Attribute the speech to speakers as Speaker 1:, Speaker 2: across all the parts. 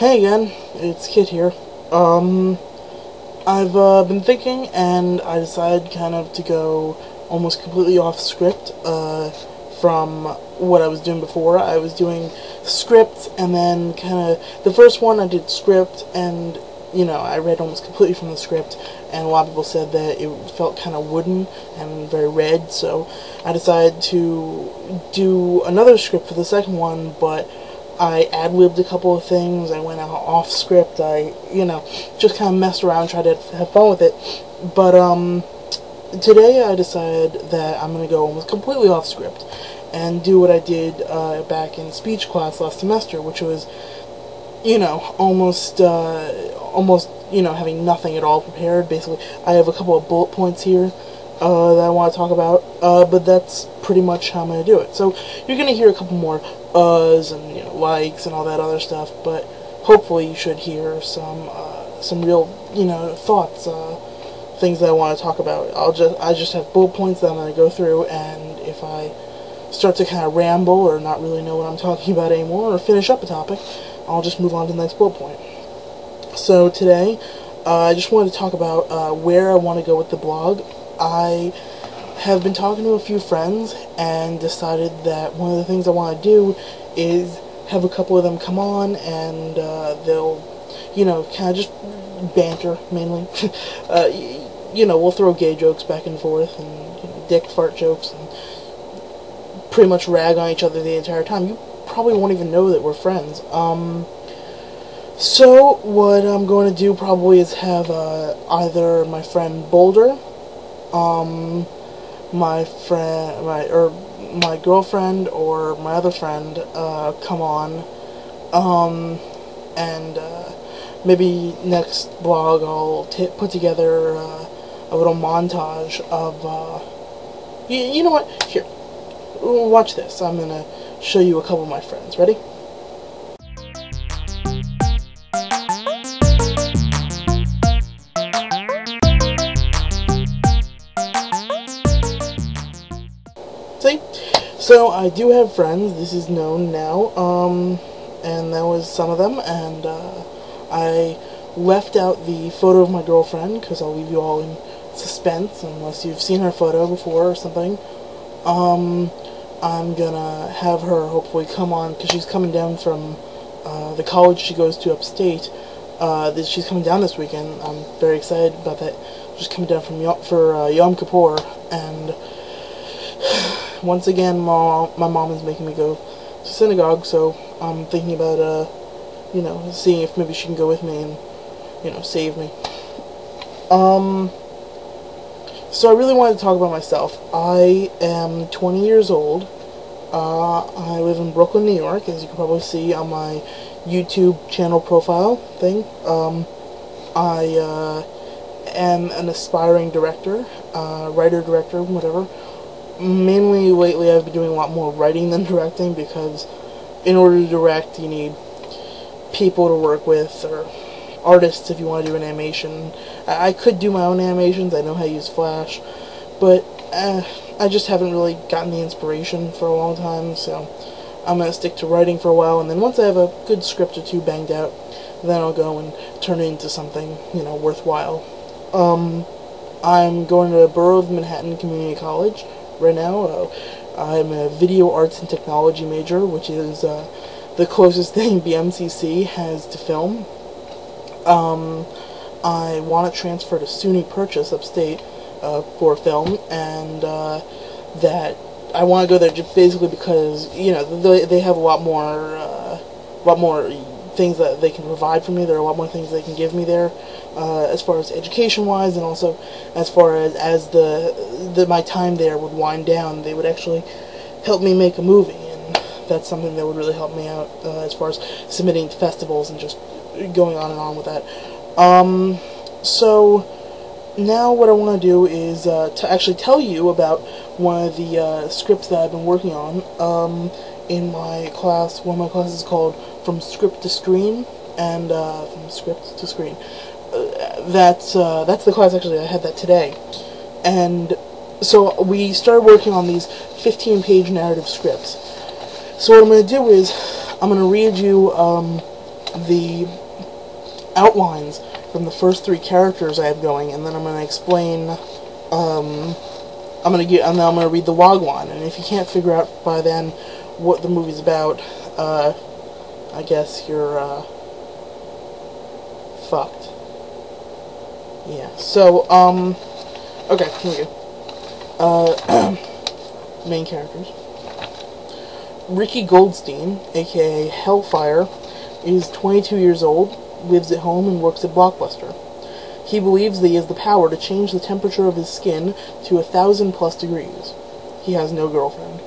Speaker 1: Hey again, it's Kit here. I've been thinking, and I decided kind of to go almost completely off script from what I was doing before. I was doing script, and then kind of the first one I did script, and I read almost completely from the script, and a lot of people said that it felt kind of wooden and very read, so I decided to do another script for the second one, but I ad-libbed a couple of things. I went out off script. I, just kind of messed around, tried to have fun with it. But today I decided that I'm going to go almost completely off script and do what I did back in speech class last semester, which was, almost having nothing at all prepared. Basically, I have a couple of bullet points here that I want to talk about, but that's pretty much how I'm going to do it. So you're going to hear a couple more uhs and likes and all that other stuff, but hopefully you should hear some real thoughts, things that I want to talk about. I just have bullet points that I'm going to go through, and if I start to kind of ramble or not really know what I'm talking about anymore or finish up a topic, I'll just move on to the next bullet point. So today I just wanted to talk about where I want to go with the blog. I have been talking to a few friends and decided that one of the things I want to do is have a couple of them come on, and they'll, kind of just banter, mainly. We'll throw gay jokes back and forth, and dick fart jokes, and pretty much rag on each other the entire time. You probably won't even know that we're friends. So what I'm going to do probably is have either my friend Boulder, my girlfriend, or my other friend come on, and maybe next blog I'll put together a little montage of you know what, here, watch this. I'm gonna show you a couple of my friends. Ready? See? So I do have friends, this is known now, and that was some of them, and I left out the photo of my girlfriend, because I'll leave you all in suspense, unless you've seen her photo before or something. I'm gonna have her hopefully come on, because she's coming down from the college she goes to upstate. She's coming down this weekend. I'm very excited about that. She's coming down for Yom Kippur, and once again, my mom is making me go to synagogue, so I'm thinking about, seeing if maybe she can go with me and, save me. So I really wanted to talk about myself. I am 20 years old. I live in Brooklyn, New York, as you can probably see on my YouTube channel profile thing. I am an aspiring director, writer, director, whatever. Mainly lately I've been doing a lot more writing than directing, because in order to direct you need people to work with, or artists if you want to do an animation. I could do my own animations, I know how to use Flash, but I just haven't really gotten the inspiration for a long time, so I'm going to stick to writing for a while, and then once I have a good script or two banged out, then I'll go and turn it into something, worthwhile. I'm going to Borough of Manhattan Community College right now. I'm a video arts and technology major, which is the closest thing BMCC has to film. I want to transfer to SUNY Purchase upstate for film, and that I want to go there just basically because they have a lot more things that they can provide for me. There are a lot more things they can give me there, as far as education-wise, and also as far as my time there would wind down. They would actually help me make a movie, and that's something that would really help me out as far as submitting to festivals and just going on and on with that. So now what I want to do is to actually tell you about one of the scripts that I've been working on in my class. One of my classes is called From Script to Screen, and From Script to Screen. That's the class, actually. I had that today. And so we started working on these 15-page narrative scripts. So what I'm going to do is I'm going to read you the outlines from the first 3 characters I have going, and then I'm going to explain, and then I'm going to read the logline, and if you can't figure out by then what the movie's about, I guess you're, fucked. Yeah, so, okay, here we go. Main characters. Ricky Goldstein, aka Hellfire, is 22 years old, lives at home, and works at Blockbuster. He believes that he has the power to change the temperature of his skin to 1,000+ degrees. He has no girlfriend.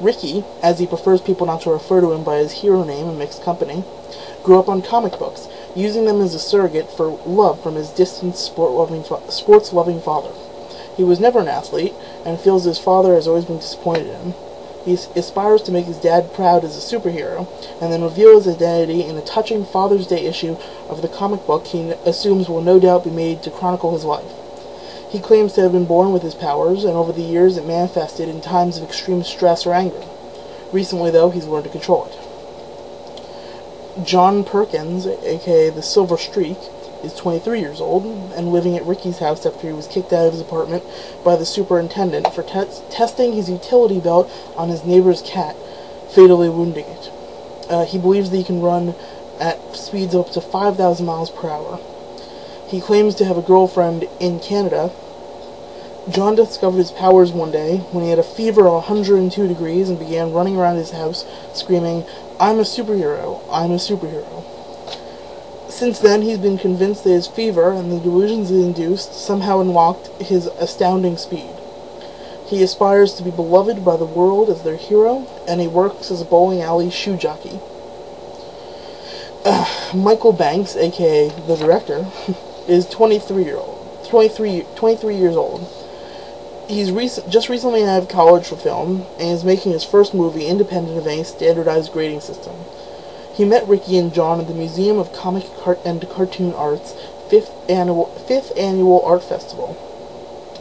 Speaker 1: Ricky, as he prefers people not to refer to him by his hero name in mixed company, grew up on comic books, using them as a surrogate for love from his distant sports-loving father. He was never an athlete, and feels his father has always been disappointed in him. He aspires to make his dad proud as a superhero, and then reveal his identity in a touching Father's Day issue of the comic book he assumes will no doubt be made to chronicle his life. He claims to have been born with his powers, and over the years it manifested in times of extreme stress or anger. Recently, though, he's learned to control it. John Perkins, aka the Silver Streak, is 23 years old, and living at Ricky's house after he was kicked out of his apartment by the superintendent for testing his utility belt on his neighbor's cat, fatally wounding it. He believes that he can run at speeds of up to 5,000 miles per hour. He claims to have a girlfriend in Canada. John discovered his powers one day when he had a fever of 102 degrees and began running around his house screaming, "I'm a superhero, I'm a superhero." Since then, he's been convinced that his fever and the delusions it induced somehow unlocked his astounding speed. He aspires to be beloved by the world as their hero, and he works as a bowling alley shoe jockey. Michael Banks, aka the director, is 23 years old. He's just recently out of college for film, and is making his first movie independent of any standardized grading system. He met Ricky and John at the Museum of Comic and Cartoon Art's 5th annual art festival.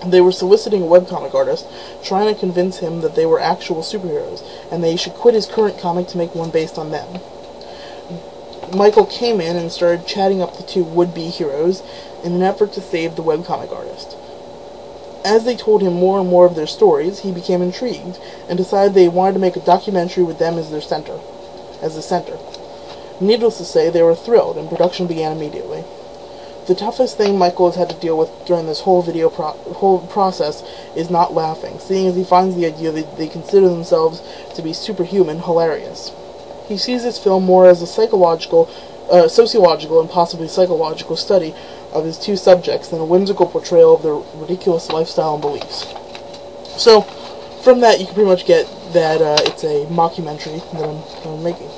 Speaker 1: They were soliciting a webcomic artist, trying to convince him that they were actual superheroes, and that he should quit his current comic to make one based on them. Michael came in and started chatting up the 2 would-be heroes in an effort to save the webcomic artist. As they told him more and more of their stories, he became intrigued, and decided they wanted to make a documentary with them as the center. Needless to say, they were thrilled, and production began immediately. The toughest thing Michael has had to deal with during this whole process is not laughing, seeing as he finds the idea that they consider themselves to be superhuman hilarious. He sees this film more as a sociological, and possibly psychological study of his 2 subjects than a whimsical portrayal of their ridiculous lifestyle and beliefs. So, from that, you can pretty much get that it's a mockumentary that I'm making.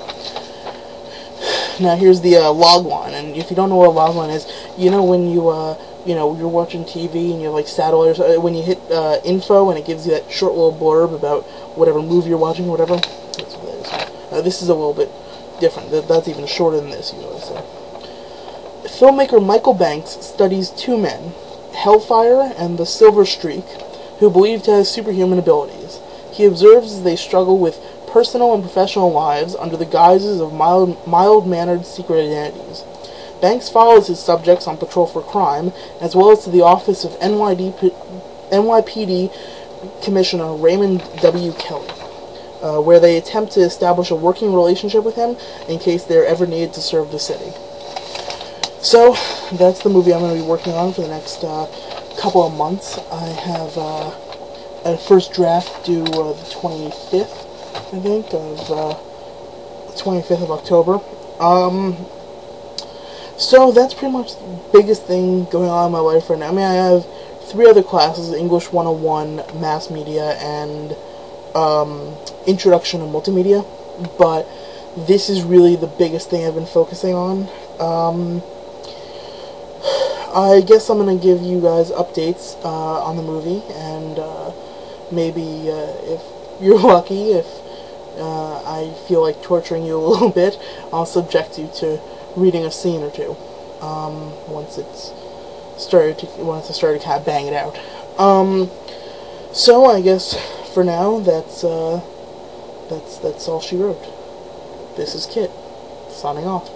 Speaker 1: Now here's the log line, and if you don't know what a log line is, you know when you're watching TV and you're like satellite, or when you hit info and it gives you that short little blurb about whatever movie you're watching or whatever. That's what that is. This is a little bit different. That's even shorter than this usually. So, filmmaker Michael Banks studies 2 men, Hellfire and the Silver Streak, who believe to have superhuman abilities. He observes as they struggle with personal and professional lives under the guises of mild-mannered secret identities. Banks follows his subjects on patrol for crime, as well as to the office of NYPD Commissioner Raymond W. Kelly, where they attempt to establish a working relationship with him in case they are ever needed to serve the city. So, that's the movie I'm going to be working on for the next couple of months. I have a first draft due the 25th. I think, of the 25th of October. So that's pretty much the biggest thing going on in my life right now. I mean, I have 3 other classes: English 101, Mass Media, and Introduction to Multimedia. But this is really the biggest thing I've been focusing on. I guess I'm going to give you guys updates on the movie, and maybe if you're lucky, if I feel like torturing you a little bit, I'll subject you to reading a scene or 2 once I started to kind of bang it out. So I guess for now that's all she wrote. This is Kit, signing off.